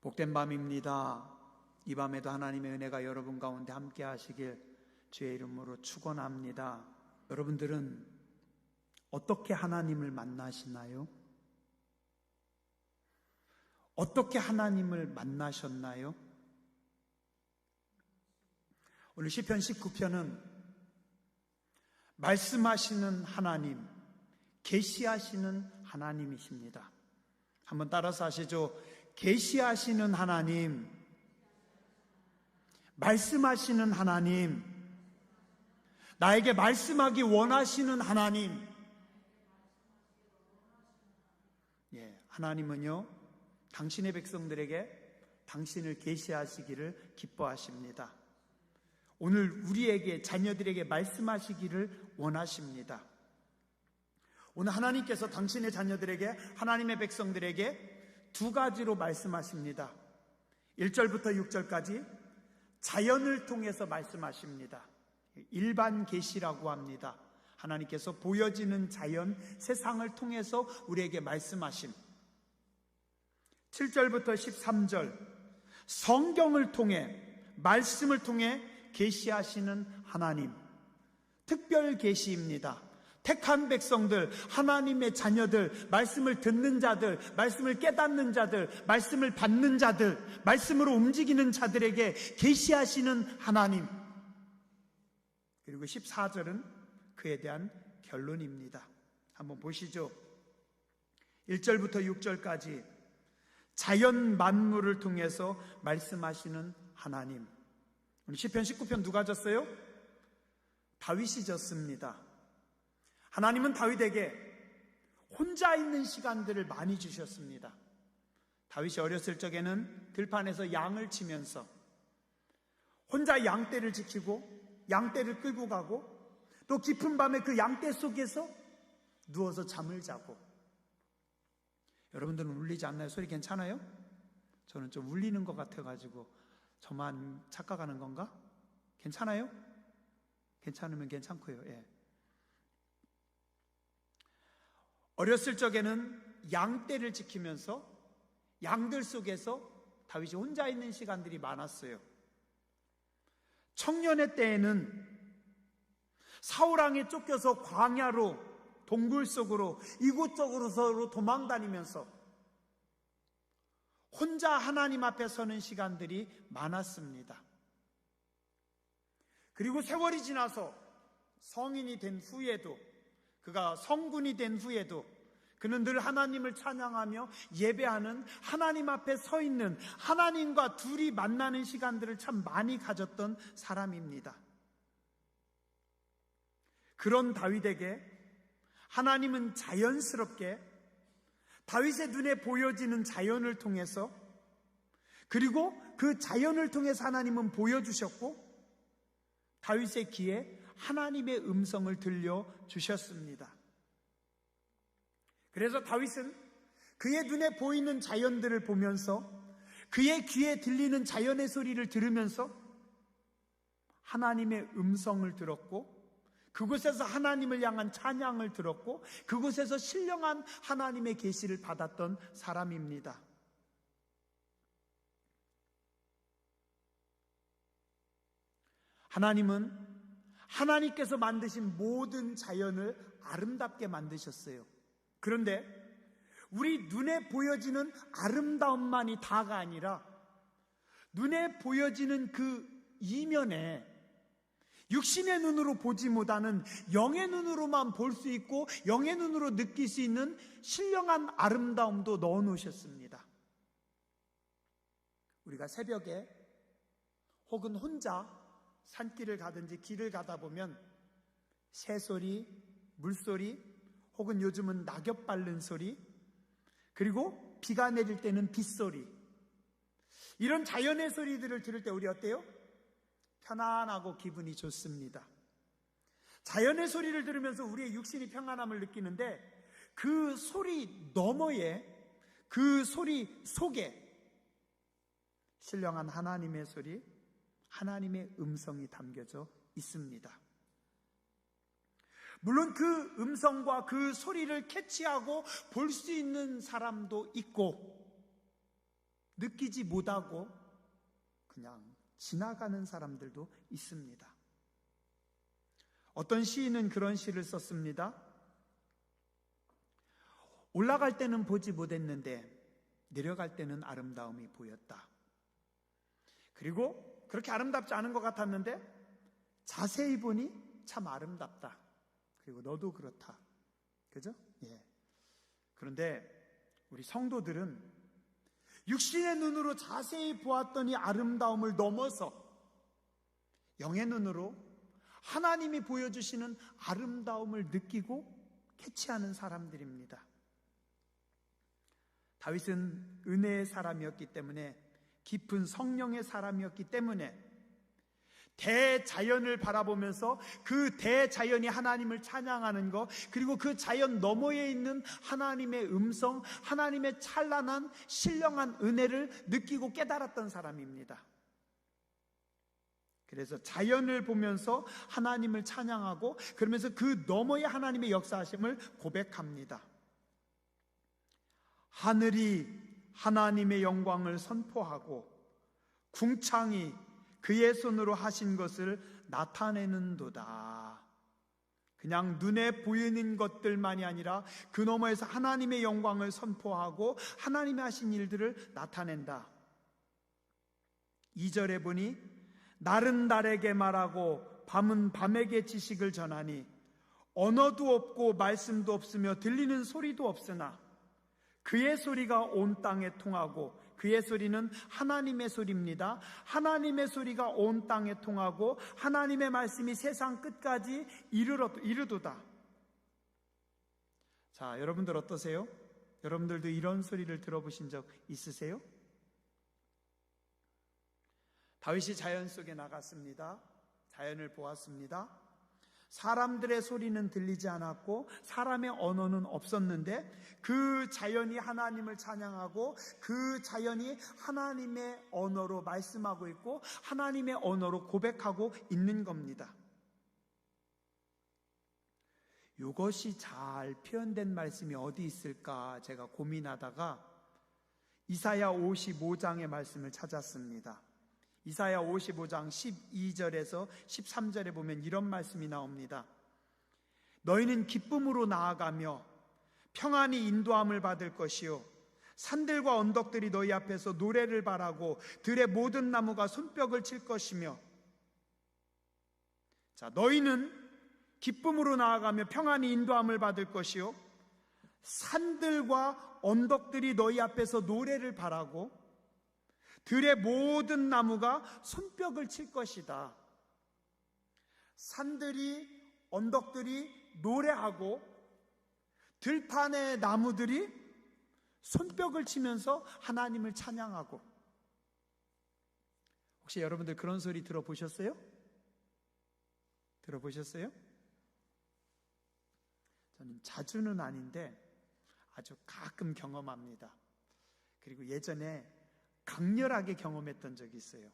복된 밤입니다. 이 밤에도 하나님의 은혜가 여러분 가운데 함께 하시길 주의 이름으로 축원합니다. 여러분들은 어떻게 하나님을 만나시나요? 어떻게 하나님을 만나셨나요? 오늘 시편 19편은 말씀하시는 하나님, 계시하시는 하나님이십니다. 한번 따라서 하시죠. 계시하시는 하나님, 말씀하시는 하나님, 나에게 말씀하기 원하시는 하나님. 하나님은요, 당신의 백성들에게 당신을 계시하시기를 기뻐하십니다. 오늘 우리에게, 자녀들에게 말씀하시기를 원하십니다. 오늘 하나님께서 당신의 자녀들에게, 하나님의 백성들에게 두 가지로 말씀하십니다. 1절부터 6절까지 자연을 통해서 말씀하십니다. 일반 계시라고 합니다. 하나님께서 보여지는 자연, 세상을 통해서 우리에게 말씀하심. 7절부터 13절 성경을 통해, 말씀을 통해 계시하시는 하나님, 특별 계시입니다. 택한 백성들, 하나님의 자녀들, 말씀을 듣는 자들, 말씀을 깨닫는 자들, 말씀을 받는 자들, 말씀으로 움직이는 자들에게 계시하시는 하나님. 그리고 14절은 그에 대한 결론입니다. 한번 보시죠. 1절부터 6절까지 자연 만물을 통해서 말씀하시는 하나님. 오늘 시편 19편 누가 졌어요? 다윗이 졌습니다. 하나님은 다윗에게 혼자 있는 시간들을 많이 주셨습니다. 다윗이 어렸을 적에는 들판에서 양을 치면서 혼자 양떼를 지키고 양떼를 끌고 가고, 또 깊은 밤에 그 양떼 속에서 누워서 잠을 자고. 여러분들은 울리지 않나요? 소리 괜찮아요? 저는 좀 울리는 것 같아가지고 저만 착각하는 건가? 괜찮아요? 괜찮으면 괜찮고요. 예. 어렸을 적에는 양떼를 지키면서 양들 속에서 다윗이 혼자 있는 시간들이 많았어요. 청년의 때에는 사울왕에 쫓겨서 광야로, 동굴 속으로, 이곳저곳으로 도망다니면서 혼자 하나님 앞에 서는 시간들이 많았습니다. 그리고 세월이 지나서 성인이 된 후에도, 그가 성군이 된 후에도 그는 늘 하나님을 찬양하며 예배하는, 하나님 앞에 서 있는, 하나님과 둘이 만나는 시간들을 참 많이 가졌던 사람입니다. 그런 다윗에게 하나님은 자연스럽게 다윗의 눈에 보여지는 자연을 통해서, 그리고 그 자연을 통해서 하나님은 보여주셨고, 다윗의 귀에 하나님의 음성을 들려주셨습니다. 그래서 다윗은 그의 눈에 보이는 자연들을 보면서, 그의 귀에 들리는 자연의 소리를 들으면서 하나님의 음성을 들었고, 그곳에서 하나님을 향한 찬양을 들었고, 그곳에서 신령한 하나님의 계시를 받았던 사람입니다. 하나님은 하나님께서 만드신 모든 자연을 아름답게 만드셨어요. 그런데 우리 눈에 보여지는 아름다움만이 다가 아니라, 눈에 보여지는 그 이면에 육신의 눈으로 보지 못하는 영의 눈으로만 볼 수 있고 영의 눈으로 느낄 수 있는 신령한 아름다움도 넣어 놓으셨습니다. 우리가 새벽에 혹은 혼자 산길을 가든지 길을 가다 보면 새소리, 물소리, 혹은 요즘은 낙엽 밟는 소리, 그리고 비가 내릴 때는 빗소리, 이런 자연의 소리들을 들을 때 우리 어때요? 편안하고 기분이 좋습니다. 자연의 소리를 들으면서 우리의 육신이 평안함을 느끼는데, 그 소리 너머에, 그 소리 속에 신령한 하나님의 소리, 하나님의 음성이 담겨져 있습니다. 물론 그 음성과 그 소리를 캐치하고 볼 수 있는 사람도 있고, 느끼지 못하고 그냥 지나가는 사람들도 있습니다. 어떤 시인은 그런 시를 썼습니다. 올라갈 때는 보지 못했는데 내려갈 때는 아름다움이 보였다. 그리고 그렇게 아름답지 않은 것 같았는데 자세히 보니 참 아름답다. 그리고 너도 그렇다. 그죠? 예. 그런데 우리 성도들은 육신의 눈으로 자세히 보았더니 아름다움을 넘어서 영의 눈으로 하나님이 보여주시는 아름다움을 느끼고 캐치하는 사람들입니다. 다윗은 은혜의 사람이었기 때문에, 깊은 성령의 사람이었기 때문에 대자연을 바라보면서 그 대자연이 하나님을 찬양하는 것, 그리고 그 자연 너머에 있는 하나님의 음성, 하나님의 찬란한 신령한 은혜를 느끼고 깨달았던 사람입니다. 그래서 자연을 보면서 하나님을 찬양하고, 그러면서 그 너머에 하나님의 역사하심을 고백합니다. 하늘이 하나님의 영광을 선포하고 궁창이 그의 손으로 하신 것을 나타내는도다. 그냥 눈에 보이는 것들만이 아니라 그 너머에서 하나님의 영광을 선포하고 하나님이 하신 일들을 나타낸다. 2절에 보니 날은 날에게 말하고 밤은 밤에게 지식을 전하니 언어도 없고 말씀도 없으며 들리는 소리도 없으나 그의 소리가 온 땅에 통하고, 그의 소리는 하나님의 소리입니다. 하나님의 소리가 온 땅에 통하고 하나님의 말씀이 세상 끝까지 이르도다. 자, 여러분들 어떠세요? 여러분들도 이런 소리를 들어보신 적 있으세요? 다윗이 자연 속에 나갔습니다. 자연을 보았습니다. 사람들의 소리는 들리지 않았고 사람의 언어는 없었는데 그 자연이 하나님을 찬양하고 그 자연이 하나님의 언어로 말씀하고 있고 하나님의 언어로 고백하고 있는 겁니다. 이것이 잘 표현된 말씀이 어디 있을까 제가 고민하다가 이사야 55장의 말씀을 찾았습니다. 이사야 55장 12절에서 13절에 보면 이런 말씀이 나옵니다. 너희는 기쁨으로 나아가며 평안히 인도함을 받을 것이요 산들과 언덕들이 너희 앞에서 노래를 바라고 들의 모든 나무가 손뼉을 칠 것이며. 자, 너희는 기쁨으로 나아가며 평안히 인도함을 받을 것이요 산들과 언덕들이 너희 앞에서 노래를 바라고 들의 모든 나무가 손뼉을 칠 것이다. 산들이, 언덕들이 노래하고 들판의 나무들이 손뼉을 치면서 하나님을 찬양하고. 혹시 여러분들 그런 소리 들어보셨어요? 들어보셨어요? 저는 자주는 아닌데 아주 가끔 경험합니다. 그리고 예전에 강렬하게 경험했던 적이 있어요.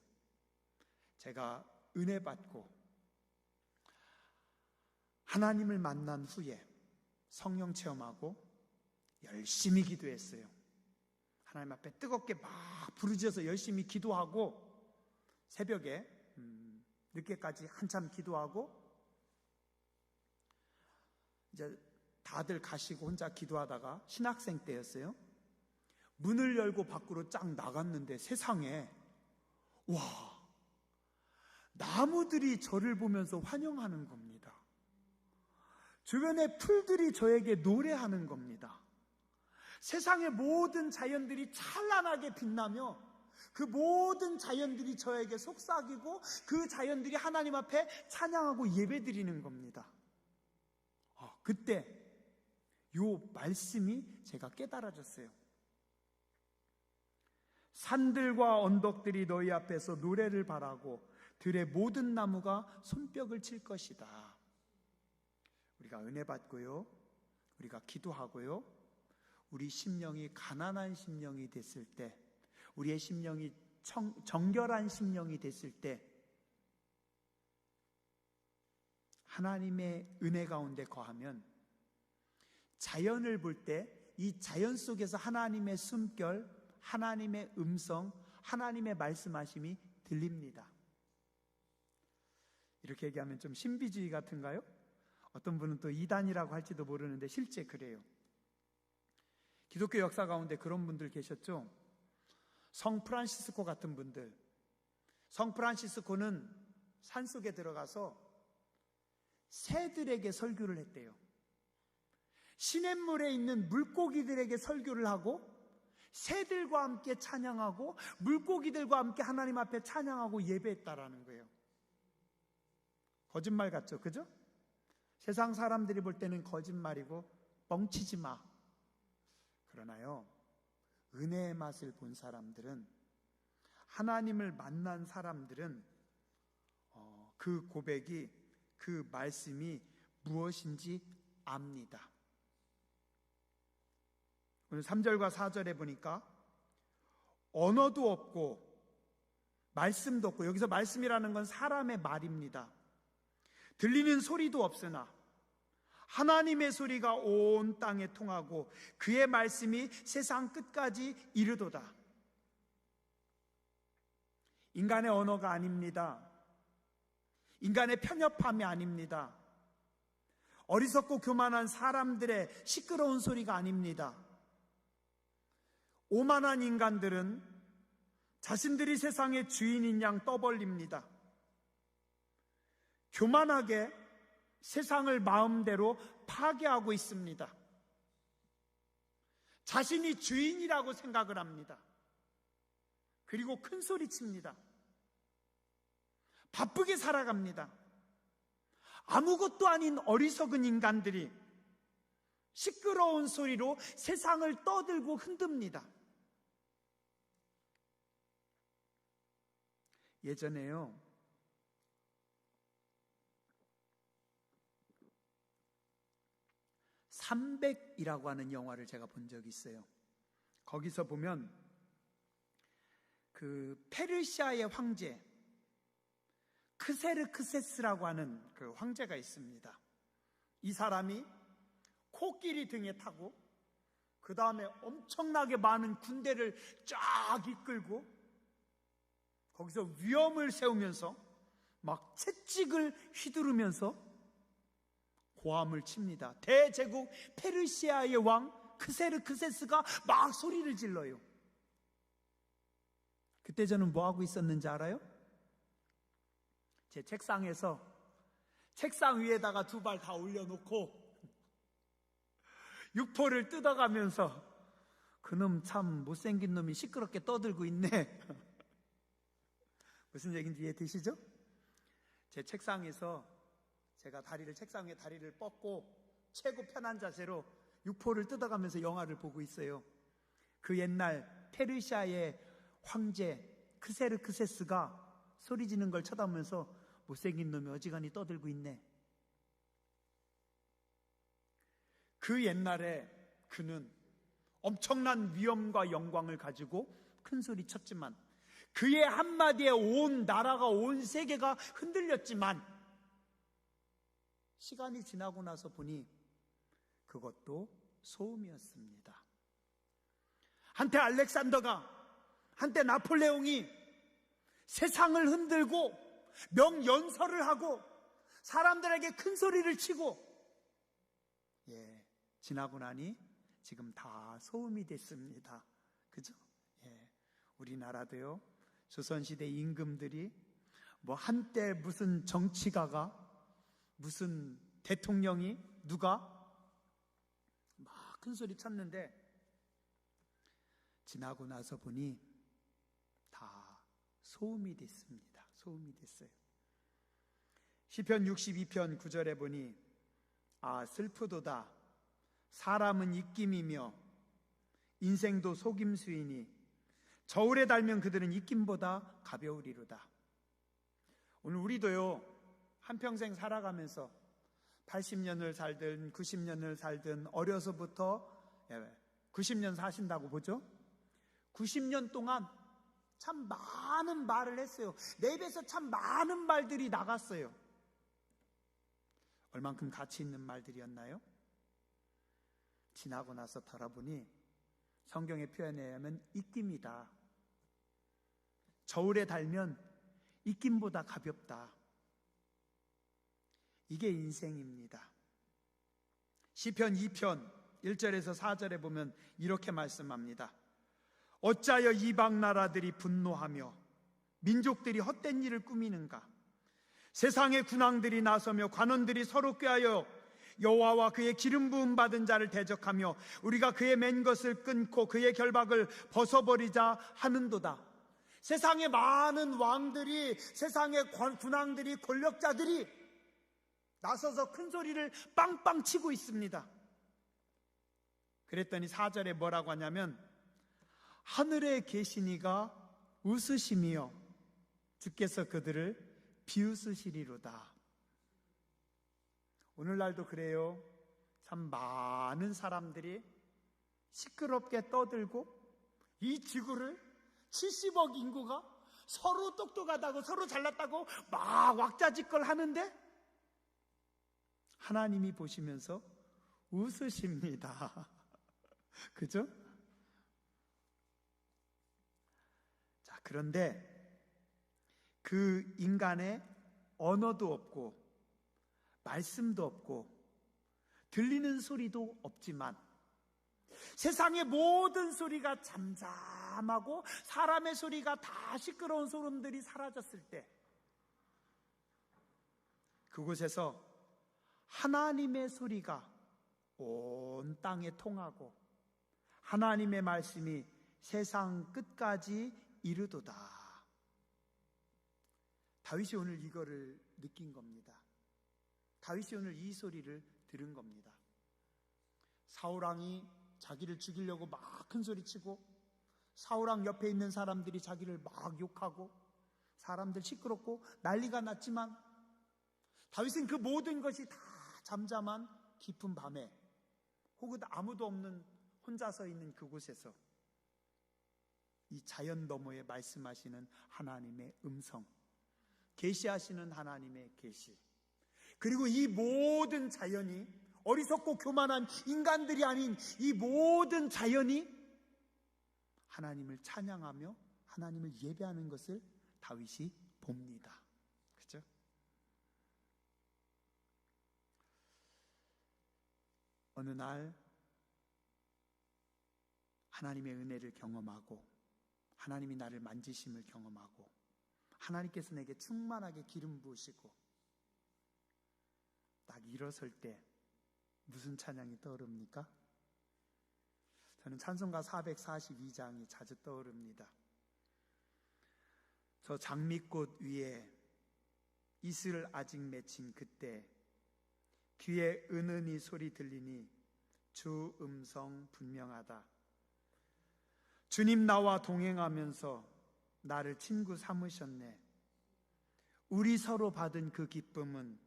제가 은혜 받고 하나님을 만난 후에 성령 체험하고 열심히 기도했어요. 하나님 앞에 뜨겁게 막 부르짖어서 열심히 기도하고 새벽에 늦게까지 한참 기도하고 이제 다들 가시고 혼자 기도하다가 신학생 때였어요. 문을 열고 밖으로 쫙 나갔는데 세상에 와, 나무들이 저를 보면서 환영하는 겁니다. 주변의 풀들이 저에게 노래하는 겁니다. 세상의 모든 자연들이 찬란하게 빛나며 그 모든 자연들이 저에게 속삭이고 그 자연들이 하나님 앞에 찬양하고 예배드리는 겁니다. 그때 요 말씀이 제가 깨달아졌어요. 산들과 언덕들이 너희 앞에서 노래를 바라고 들의 모든 나무가 손뼉을 칠 것이다. 우리가 은혜 받고요, 우리가 기도하고요, 우리 심령이 가난한 심령이 됐을 때, 우리의 심령이 정결한 심령이 됐을 때 하나님의 은혜 가운데 거하면 자연을 볼 때 이 자연 속에서 하나님의 숨결, 하나님의 음성, 하나님의 말씀하심이 들립니다. 이렇게 얘기하면 좀 신비주의 같은가요? 어떤 분은 또 이단이라고 할지도 모르는데 실제 그래요. 기독교 역사 가운데 그런 분들 계셨죠. 성 프란시스코 같은 분들. 성 프란시스코는 산속에 들어가서 새들에게 설교를 했대요. 시냇물에 있는 물고기들에게 설교를 하고 새들과 함께 찬양하고 물고기들과 함께 하나님 앞에 찬양하고 예배했다라는 거예요. 거짓말 같죠? 그죠? 세상 사람들이 볼 때는 거짓말이고 뻥치지 마. 그러나요, 은혜의 맛을 본 사람들은, 하나님을 만난 사람들은 그 고백이, 그 말씀이 무엇인지 압니다. 오늘 3절과 4절에 보니까 언어도 없고 말씀도 없고, 여기서 말씀이라는 건 사람의 말입니다. 들리는 소리도 없으나 하나님의 소리가 온 땅에 통하고 그의 말씀이 세상 끝까지 이르도다. 인간의 언어가 아닙니다. 인간의 편협함이 아닙니다. 어리석고 교만한 사람들의 시끄러운 소리가 아닙니다. 오만한 인간들은 자신들이 세상의 주인인 양 떠벌립니다. 교만하게 세상을 마음대로 파괴하고 있습니다. 자신이 주인이라고 생각을 합니다. 그리고 큰 소리 칩니다. 바쁘게 살아갑니다. 아무것도 아닌 어리석은 인간들이 시끄러운 소리로 세상을 떠들고 흔듭니다. 예전에요, 삼백이라고 하는 영화를 제가 본 적이 있어요. 거기서 보면 그 페르시아의 황제 크세르크세스라고 하는 그 황제가 있습니다. 이 사람이 코끼리 등에 타고 그 다음에 엄청나게 많은 군대를 쫙 이끌고 거기서 위엄을 세우면서 막 채찍을 휘두르면서 고함을 칩니다. 대제국 페르시아의 왕 크세르크세스가 막 소리를 질러요. 그때 저는 뭐 하고 있었는지 알아요? 제 책상에서 책상 위에다가 두 발 다 올려놓고 육포를 뜯어가면서 그놈 참 못생긴 놈이 시끄럽게 떠들고 있네. 무슨 얘기인지 이해되시죠? 제 책상에서 제가 책상 위에 다리를 뻗고 최고 편한 자세로 육포를 뜯어가면서 영화를 보고 있어요. 그 옛날 페르시아의 황제 크세르크세스가 소리 지는 걸 쳐다보면서 못생긴 놈이 어지간히 떠들고 있네. 그 옛날에 그는 엄청난 위엄과 영광을 가지고 큰 소리 쳤지만, 그의 한마디에 온 나라가, 온 세계가 흔들렸지만, 시간이 지나고 나서 보니 그것도 소음이었습니다. 한때 알렉산더가, 한때 나폴레옹이 세상을 흔들고 명연설을 하고 사람들에게 큰 소리를 치고, 지나고 나니 지금 다 소음이 됐습니다. 그죠? 우리나라도요, 조선시대 임금들이 뭐 한때 무슨 정치가가, 무슨 대통령이 누가 막 큰 소리 쳤는데 지나고 나서 보니 다 소음이 됐습니다. 소음이 됐어요. 시편 62편 9절에 보니 슬프도다. 사람은 입김이며 인생도 속임수이니 저울에 달면 그들은 입김보다 가벼우리로다. 오늘 우리도요, 한평생 살아가면서 80년을 살든 90년을 살든 어려서부터 90년 사신다고 보죠. 90년 동안 참 많은 말을 했어요. 내 입에서 참 많은 말들이 나갔어요. 얼만큼 가치 있는 말들이었나요? 지나고 나서 돌아보니 성경의 표현에 의하면 입김이다. 저울에 달면 입김보다 가볍다. 이게 인생입니다. 시편 2편 1절에서 4절에 보면 이렇게 말씀합니다. 어찌하여 이방 나라들이 분노하며 민족들이 헛된 일을 꾸미는가? 세상의 군왕들이 나서며 관원들이 서로 꾀하여 여호와와 그의 기름 부음 받은 자를 대적하며 우리가 그의 맨 것을 끊고 그의 결박을 벗어버리자 하는도다. 세상의 많은 왕들이, 세상의 군왕들이, 권력자들이 나서서 큰 소리를 빵빵 치고 있습니다. 그랬더니 4절에 뭐라고 하냐면 하늘에 계신 이가 웃으시며 주께서 그들을 비웃으시리로다. 오늘날도 그래요. 참 많은 사람들이 시끄럽게 떠들고 이 지구를 70억 인구가 서로 똑똑하다고 서로 잘났다고 막 왁자지껄 하는데 하나님이 보시면서 웃으십니다. 그죠? 자, 그런데 그 인간의 언어도 없고 말씀도 없고 들리는 소리도 없지만 세상의 모든 소리가 잠잠하고 사람의 소리가 다 시끄러운 소음들이 사라졌을 때 그곳에서 하나님의 소리가 온 땅에 통하고 하나님의 말씀이 세상 끝까지 이르도다. 다윗이 오늘 이거를 느낀 겁니다. 다윗이 오늘 이 소리를 들은 겁니다. 사울왕이 자기를 죽이려고 막 큰 소리치고 사울왕 옆에 있는 사람들이 자기를 막 욕하고 사람들 시끄럽고 난리가 났지만 다윗은 그 모든 것이 다 잠잠한 깊은 밤에 혹은 아무도 없는 혼자 서 있는 그곳에서 이 자연 너머에 말씀하시는 하나님의 음성, 계시하시는 하나님의 계시, 그리고 이 모든 자연이 어리석고 교만한 인간들이 아닌 이 모든 자연이 하나님을 찬양하며 하나님을 예배하는 것을 다윗이 봅니다. 그렇죠? 어느 날 하나님의 은혜를 경험하고 하나님이 나를 만지심을 경험하고 하나님께서 내게 충만하게 기름 부으시고 딱 일어설 때 무슨 찬양이 떠오릅니까? 저는 찬송가 442장이 자주 떠오릅니다. 저 장미꽃 위에 이슬 아직 맺힌 그때 귀에 은은히 소리 들리니 주 음성 분명하다. 주님 나와 동행하면서 나를 친구 삼으셨네. 우리 서로 받은 그 기쁨은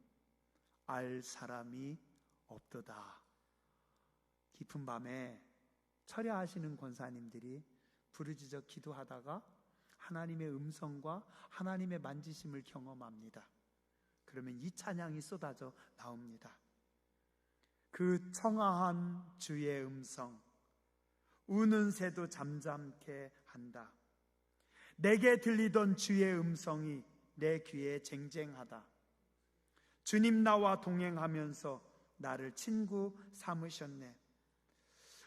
알 사람이 없도다. 깊은 밤에 철야하시는 권사님들이 부르짖어 기도하다가 하나님의 음성과 하나님의 만지심을 경험합니다. 그러면 이 찬양이 쏟아져 나옵니다. 그 청아한 주의 음성, 우는 새도 잠잠케 한다. 내게 들리던 주의 음성이 내 귀에 쟁쟁하다. 주님 나와 동행하면서 나를 친구 삼으셨네.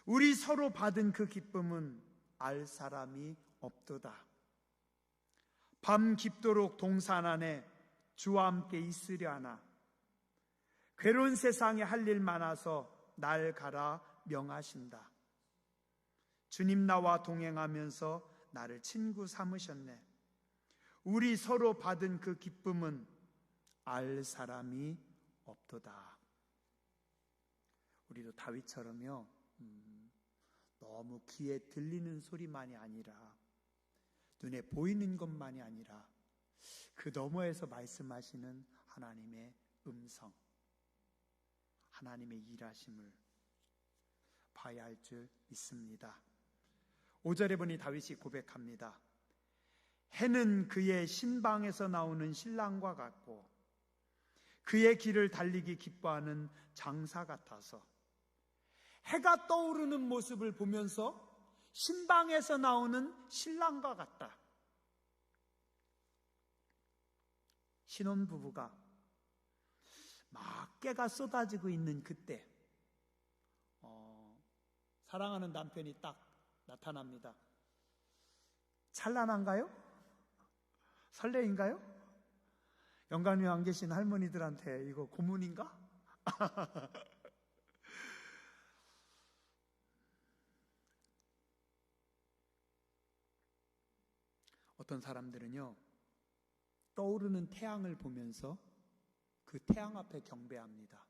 우리 서로 받은 그 기쁨은 알 사람이 없도다. 밤 깊도록 동산 안에 주와 함께 있으려 하나. 괴로운 세상에 할 일 많아서 날 가라 명하신다. 주님 나와 동행하면서 나를 친구 삼으셨네. 우리 서로 받은 그 기쁨은 알 사람이 없도다. 우리도 다윗처럼요, 너무 귀에 들리는 소리만이 아니라 눈에 보이는 것만이 아니라 그 너머에서 말씀하시는 하나님의 음성, 하나님의 일하심을 봐야 할 줄 믿습니다. 5절에 보니 다윗이 고백합니다. 해는 그의 신방에서 나오는 신랑과 같고 그의 길을 달리기 기뻐하는 장사 같아서 해가 떠오르는 모습을 보면서 신방에서 나오는 신랑과 같다. 신혼부부가 막 깨가 쏟아지고 있는 그때 사랑하는 남편이 딱 나타납니다. 찬란한가요? 설레인가요? 영광에 안 계신 할머니들한테 이거 고문인가? 어떤 사람들은요, 떠오르는 태양을 보면서 그 태양 앞에 경배합니다.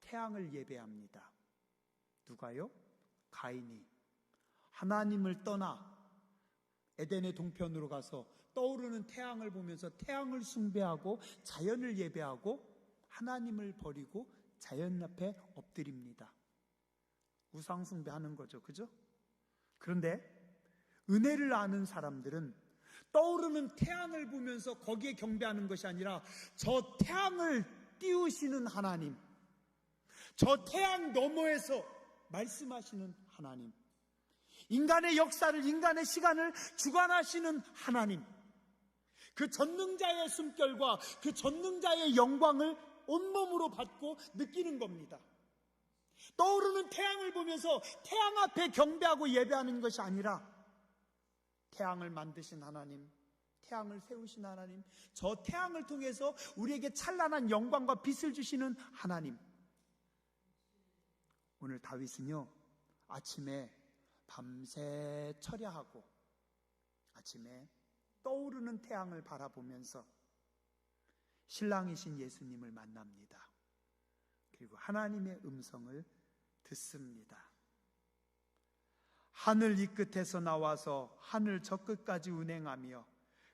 태양을 예배합니다. 누가요? 가인이 하나님을 떠나 에덴의 동편으로 가서 떠오르는 태양을 보면서 태양을 숭배하고 자연을 예배하고 하나님을 버리고 자연 앞에 엎드립니다. 우상 숭배하는 거죠. 그죠? 그런데 은혜를 아는 사람들은 떠오르는 태양을 보면서 거기에 경배하는 것이 아니라 저 태양을 띄우시는 하나님, 저 태양 너머에서 말씀하시는 하나님, 인간의 역사를, 인간의 시간을 주관하시는 하나님, 그 전능자의 숨결과 그 전능자의 영광을 온몸으로 받고 느끼는 겁니다. 떠오르는 태양을 보면서 태양 앞에 경배하고 예배하는 것이 아니라 태양을 만드신 하나님, 태양을 세우신 하나님, 저 태양을 통해서 우리에게 찬란한 영광과 빛을 주시는 하나님. 오늘 다윗은요, 아침에 밤새 철야하고 아침에 떠오르는 태양을 바라보면서 신랑이신 예수님을 만납니다. 그리고 하나님의 음성을 듣습니다. 하늘 이 끝에서 나와서 하늘 저 끝까지 운행하며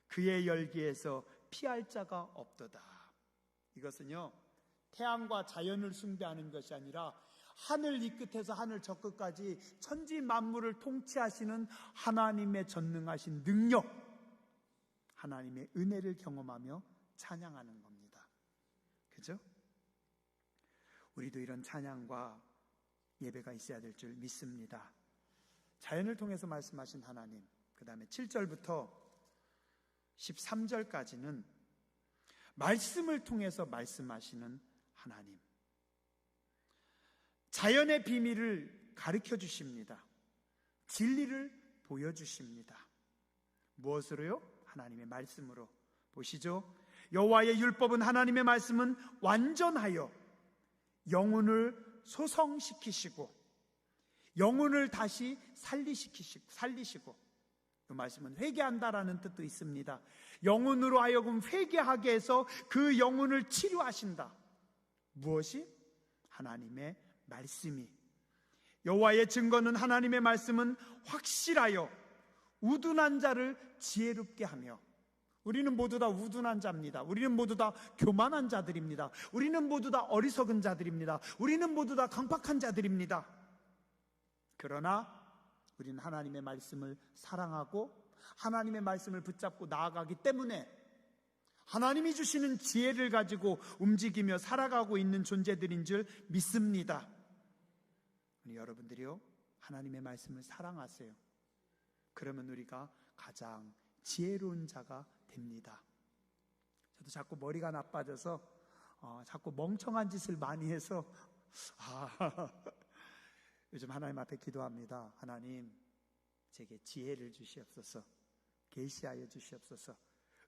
그의 열기에서 피할 자가 없도다. 이것은요, 태양과 자연을 숭배하는 것이 아니라 하늘 이 끝에서 하늘 저 끝까지 천지 만물을 통치하시는 하나님의 전능하신 능력, 하나님의 은혜를 경험하며 찬양하는 겁니다. 그죠? 우리도 이런 찬양과 예배가 있어야 될 줄 믿습니다. 자연을 통해서 말씀하신 하나님, 그 다음에 7절부터 13절까지는 말씀을 통해서 말씀하시는 하나님, 자연의 비밀을 가르쳐 주십니다. 진리를 보여주십니다. 무엇으로요? 하나님의 말씀으로. 보시죠. 여호와의 율법은, 하나님의 말씀은 완전하여 영혼을 소성시키시고 영혼을 다시 살리시고, 이 말씀은 회개한다라는 뜻도 있습니다. 영혼으로 하여금 회개하게 해서 그 영혼을 치료하신다. 무엇이? 하나님의 말씀이. 여호와의 증거는, 하나님의 말씀은 확실하여 우둔한 자를 지혜롭게 하며, 우리는 모두 다 우둔한 자입니다. 우리는 모두 다 교만한 자들입니다. 우리는 모두 다 어리석은 자들입니다. 우리는 모두 다 강팍한 자들입니다. 그러나 우리는 하나님의 말씀을 사랑하고 하나님의 말씀을 붙잡고 나아가기 때문에 하나님이 주시는 지혜를 가지고 움직이며 살아가고 있는 존재들인 줄 믿습니다. 우리 여러분들이요, 하나님의 말씀을 사랑하세요. 그러면 우리가 가장 지혜로운 자가 됩니다. 저도 자꾸 머리가 나빠져서 자꾸 멍청한 짓을 많이 해서 요즘 하나님 앞에 기도합니다. 하나님, 제게 지혜를 주시옵소서. 계시하여 주시옵소서.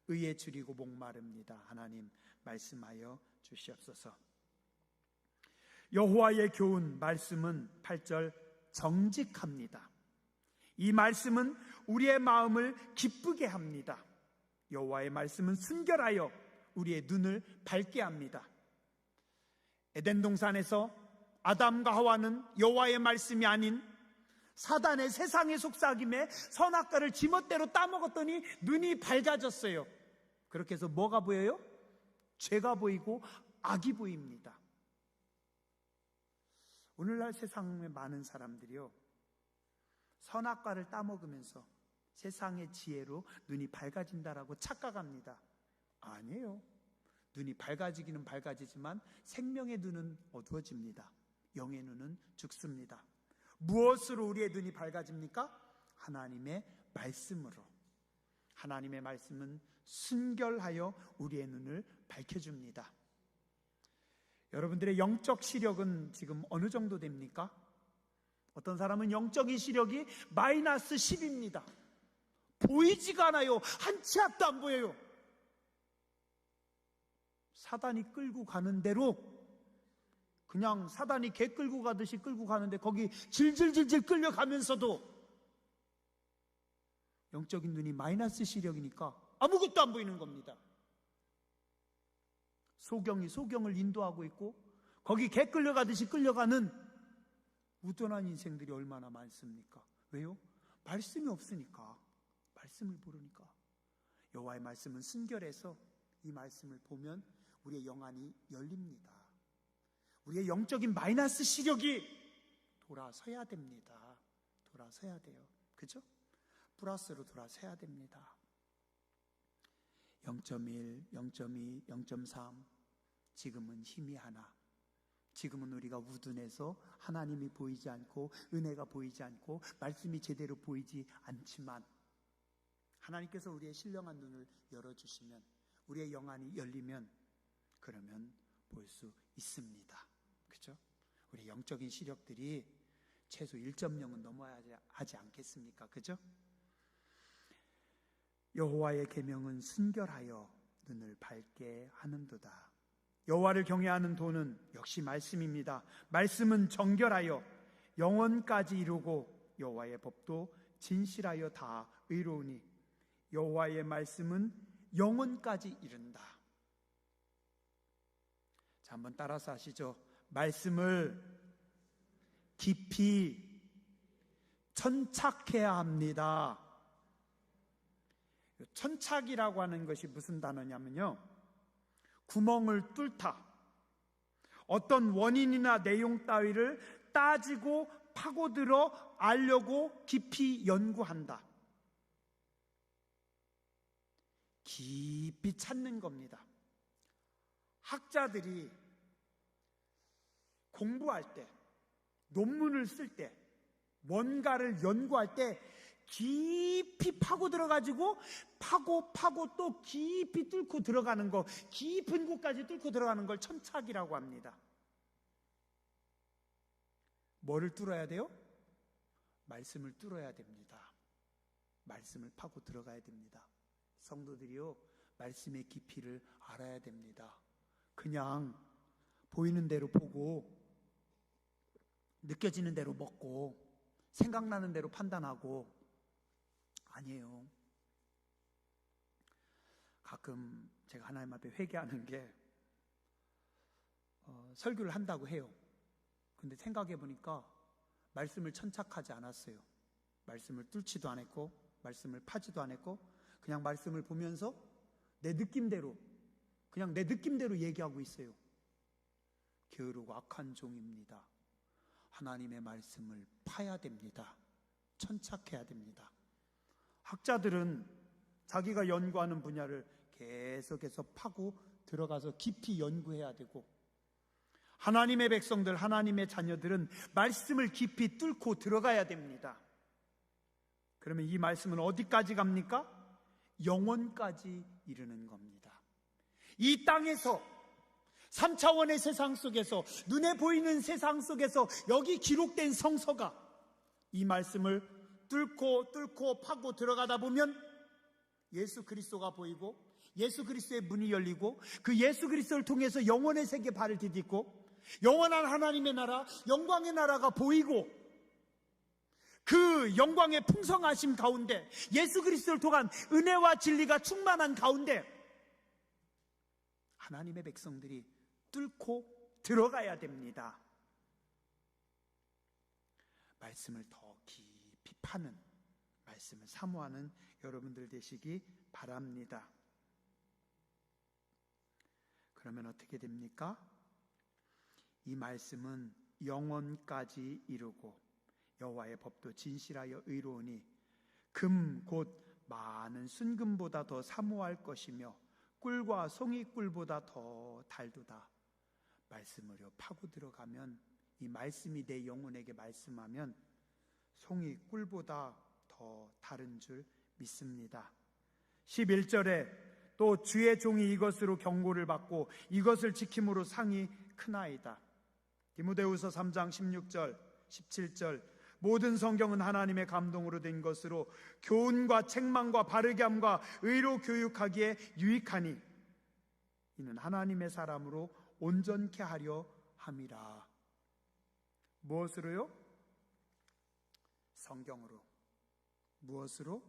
의에 줄이고 목마릅니다. 하나님, 말씀하여 주시옵소서. 여호와의 교훈, 말씀은 8절 정직합니다. 이 말씀은 우리의 마음을 기쁘게 합니다. 여호와의 말씀은 순결하여 우리의 눈을 밝게 합니다. 에덴 동산에서 아담과 하와는 여호와의 말씀이 아닌 사단의 세상의 속삭임에 선악과를 지멋대로 따먹었더니 눈이 밝아졌어요. 그렇게 해서 뭐가 보여요? 죄가 보이고 악이 보입니다. 오늘날 세상에 많은 사람들이요, 선악과를 따먹으면서 세상의 지혜로 눈이 밝아진다라고 착각합니다. 아니에요. 눈이 밝아지기는 밝아지지만 생명의 눈은 어두워집니다. 영의 눈은 죽습니다. 무엇으로 우리의 눈이 밝아집니까? 하나님의 말씀으로. 하나님의 말씀은 순결하여 우리의 눈을 밝혀줍니다. 여러분들의 영적 시력은 지금 어느 정도 됩니까? 어떤 사람은 영적인 시력이 마이너스 10입니다. 보이지가 않아요. 한 치 앞도 안 보여요. 사단이 끌고 가는 대로, 그냥 사단이 개 끌고 가듯이 끌고 가는데 거기 질질질질 끌려가면서도 영적인 눈이 마이너스 시력이니까 아무것도 안 보이는 겁니다. 소경이 소경을 인도하고 있고 거기 개 끌려가듯이 끌려가는 우둔한 인생들이 얼마나 많습니까? 왜요? 말씀이 없으니까, 말씀을 모르니까. 여호와의 말씀은 순결해서 이 말씀을 보면 우리의 영안이 열립니다. 우리의 영적인 마이너스 시력이 돌아서야 됩니다. 돌아서야 돼요. 그죠? 플러스로 돌아서야 됩니다. 0.1, 0.2, 0.3 지금은 힘이 하나. 지금은 우리가 우둔해서 하나님이 보이지 않고 은혜가 보이지 않고 말씀이 제대로 보이지 않지만 하나님께서 우리의 신령한 눈을 열어주시면, 우리의 영안이 열리면 그러면 볼 수 있습니다. 그렇죠? 우리 영적인 시력들이 최소 1.0은 넘어야 하지 않겠습니까? 그렇죠? 여호와의 계명은 순결하여 눈을 밝게 하는도다. 여호와를 경외하는 도는 역시 말씀입니다. 말씀은 정결하여 영원까지 이루고 여호와의 법도 진실하여 다 의로우니 여호와의 말씀은 영원까지 이른다. 자, 한번 따라서 하시죠. 말씀을 깊이 천착해야 합니다. 천착이라고 하는 것이 무슨 단어냐면요, 구멍을 뚫다, 어떤 원인이나 내용 따위를 따지고 파고들어 알려고 깊이 연구한다. 깊이 찾는 겁니다. 학자들이 공부할 때, 논문을 쓸 때, 뭔가를 연구할 때 깊이 파고 들어가지고 파고 또 깊이 뚫고 들어가는 거, 깊은 곳까지 뚫고 들어가는 걸 천착이라고 합니다. 뭐를 뚫어야 돼요? 말씀을 뚫어야 됩니다. 말씀을 파고 들어가야 됩니다. 성도들이요, 말씀의 깊이를 알아야 됩니다. 그냥 보이는 대로 보고 느껴지는 대로 먹고 생각나는 대로 판단하고 아니에요. 가끔 제가 하나님 앞에 회개하는 게 설교를 한다고 해요. 근데 생각해 보니까 말씀을 천착하지 않았어요. 말씀을 뚫지도 않았고 말씀을 파지도 않았고 그냥 말씀을 보면서 내 느낌대로, 그냥 내 느낌대로 얘기하고 있어요. 게으르고 악한 종입니다. 하나님의 말씀을 파야 됩니다. 천착해야 됩니다. 학자들은 자기가 연구하는 분야를 계속해서 파고 들어가서 깊이 연구해야 되고, 하나님의 백성들, 하나님의 자녀들은 말씀을 깊이 뚫고 들어가야 됩니다. 그러면 이 말씀은 어디까지 갑니까? 영원까지 이르는 겁니다. 이 땅에서 3차원의 세상 속에서, 눈에 보이는 세상 속에서 여기 기록된 성서가 이 말씀을 뚫고 파고 들어가다 보면 예수 그리스도가 보이고 예수 그리스도의 문이 열리고 그 예수 그리스도를 통해서 영원의 세계에 발을 디딛고 영원한 하나님의 나라, 영광의 나라가 보이고 그 영광의 풍성하심 가운데 예수 그리스도를 통한 은혜와 진리가 충만한 가운데 하나님의 백성들이 뚫고 들어가야 됩니다. 말씀을 더 깊이 파는, 말씀을 사모하는 여러분들 되시기 바랍니다. 그러면 어떻게 됩니까? 이 말씀은 영원까지 이루고 여호와의 법도 진실하여 의로우니 금 곧 많은 순금보다 더 사모할 것이며 꿀과 송이꿀보다 더 달도다. 말씀으로 파고 들어가면, 이 말씀이 내 영혼에게 말씀하면 송이 꿀보다 더 다른 줄 믿습니다. 11절에 또 주의 종이 이것으로 경고를 받고 이것을 지킴으로 상이 크나이다. 디모데후서 3장 16절 17절 모든 성경은 하나님의 감동으로 된 것으로 교훈과 책망과 바르게 함과 의로 교육하기에 유익하니 이는 하나님의 사람으로 온전케 하려 함이라. 무엇으로요? 성경으로. 무엇으로?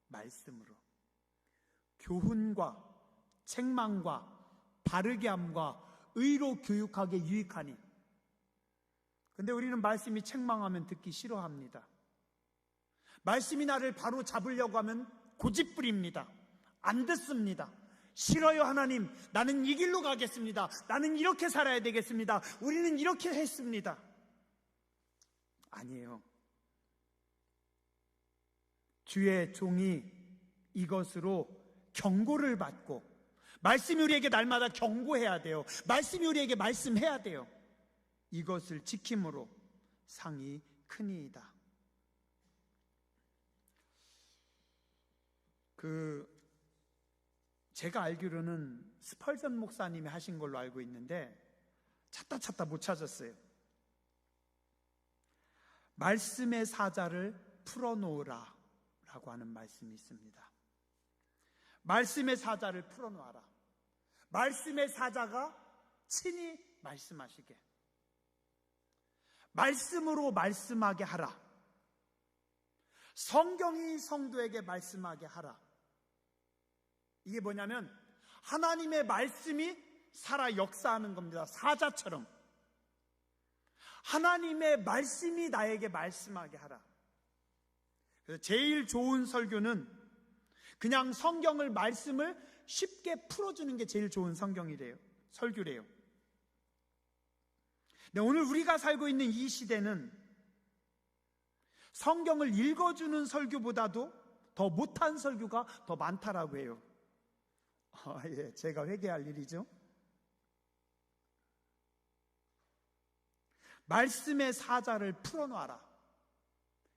말씀으로. 교훈과 책망과 바르게 함과 의로 교육하기에 유익하니. 근데 우리는 말씀이 책망하면 듣기 싫어합니다. 말씀이 나를 바로 잡으려고 하면 고집부립니다. 안 듣습니다. 싫어요 하나님, 나는 이 길로 가겠습니다. 나는 이렇게 살아야 되겠습니다. 우리는 이렇게 했습니다. 아니에요. 주의 종이 이것으로 경고를 받고, 말씀이 우리에게 날마다 경고해야 돼요. 말씀이 우리에게 말씀해야 돼요. 이것을 지킴으로 상이 크니이다. 제가 알기로는 스펄전 목사님이 하신 걸로 알고 있는데 찾다 못 찾았어요. 말씀의 사자를 풀어놓으라 라고 하는 말씀이 있습니다. 말씀의 사자를 풀어놓아라. 말씀의 사자가 친히 말씀하시게, 말씀으로 말씀하게 하라. 성경이 성도에게 말씀하게 하라. 이게 뭐냐면 하나님의 말씀이 살아 역사하는 겁니다. 사자처럼 하나님의 말씀이 나에게 말씀하게 하라. 그래서 제일 좋은 설교는 그냥 성경을 말씀을 쉽게 풀어주는 게 제일 좋은 설교래요. 근데 오늘 우리가 살고 있는 이 시대는 성경을 읽어주는 설교보다도 더 못한 설교가 더 많다라고 해요. 예, 제가 회개할 일이죠. 말씀의 사자를 풀어놔라.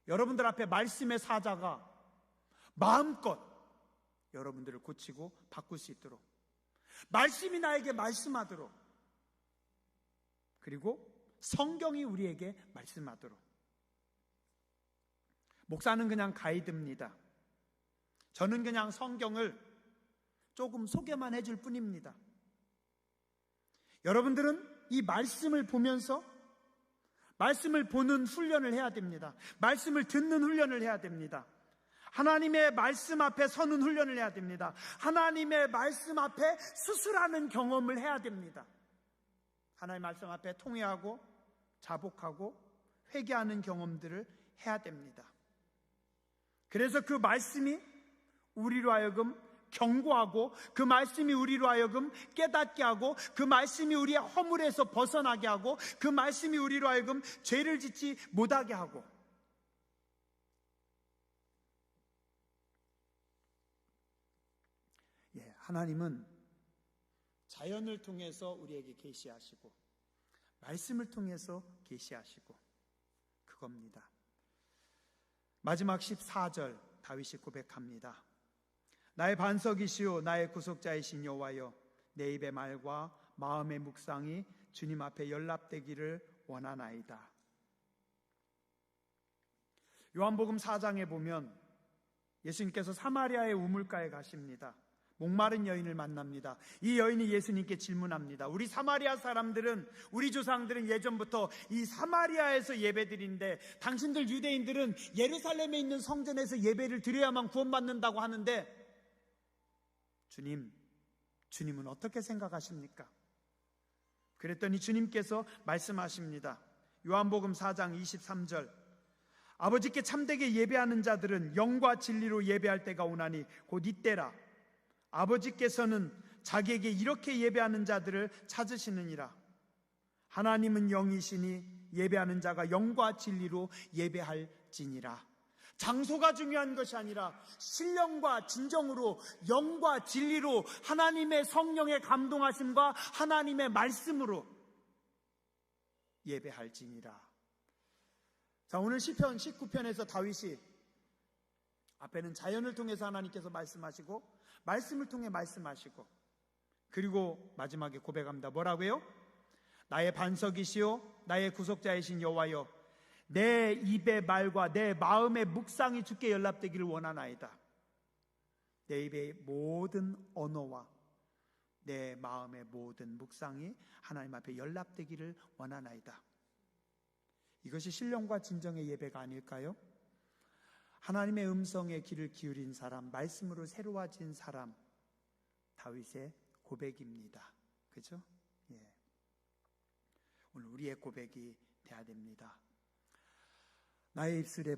여러분들 앞에 말씀의 사자가 마음껏 여러분들을 고치고 바꿀 수 있도록, 말씀이 나에게 말씀하도록, 그리고 성경이 우리에게 말씀하도록. 목사는 그냥 가이드입니다. 저는 그냥 성경을 조금 소개만 해줄 뿐입니다. 여러분들은 이 말씀을 보면서 말씀을 보는 훈련을 해야 됩니다. 말씀을 듣는 훈련을 해야 됩니다. 하나님의 말씀 앞에 서는 훈련을 해야 됩니다. 하나님의 말씀 앞에 수술하는 경험을 해야 됩니다. 하나님의 말씀 앞에 통회하고 자복하고 회개하는 경험들을 해야 됩니다. 그래서 그 말씀이 우리로 하여금 경고하고, 그 말씀이 우리로 하여금 깨닫게 하고, 그 말씀이 우리의 허물에서 벗어나게 하고, 그 말씀이 우리로 하여금 죄를 짓지 못하게 하고. 하나님은 자연을 통해서 우리에게 계시하시고 말씀을 통해서 계시하시고, 그겁니다. 마지막 14절 다윗이 고백합니다. 나의 반석이시오 나의 구속자이신 여호와여, 내 입의 말과 마음의 묵상이 주님 앞에 연락되기를 원하나이다. 요한복음 4장에 보면 예수님께서 사마리아의 우물가에 가십니다. 목마른 여인을 만납니다. 이 여인이 예수님께 질문합니다. 우리 사마리아 사람들은, 우리 조상들은 예전부터 이 사마리아에서 예배드리는데 당신들 유대인들은 예루살렘에 있는 성전에서 예배를 드려야만 구원받는다고 하는데 주님은 어떻게 생각하십니까? 그랬더니 주님께서 말씀하십니다. 요한복음 4장 23절 아버지께 참되게 예배하는 자들은 영과 진리로 예배할 때가 오나니 곧 이때라. 아버지께서는 자기에게 이렇게 예배하는 자들을 찾으시느니라. 하나님은 영이시니 예배하는 자가 영과 진리로 예배할지니라. 장소가 중요한 것이 아니라 신령과 진정으로 영과 진리로 하나님의 성령의 감동하심과 하나님의 말씀으로 예배할지니라. 자, 오늘 시편 19편에서 다윗이 앞에는 자연을 통해서 하나님께서 말씀하시고 말씀을 통해 말씀하시고 그리고 마지막에 고백합니다. 뭐라고요? 나의 반석이시요 나의 구속자이신 여호와여, 내 입의 말과 내 마음의 묵상이 주께 연락되기를 원하나이다. 내 입의 모든 언어와 내 마음의 모든 묵상이 하나님 앞에 연락되기를 원하나이다. 이것이 신령과 진정의 예배가 아닐까요? 하나님의 음성에 귀를 기울인 사람, 말씀으로 새로워진 사람, 다윗의 고백입니다. 그죠? 예. 오늘 우리의 고백이 돼야 됩니다. 나의 입술에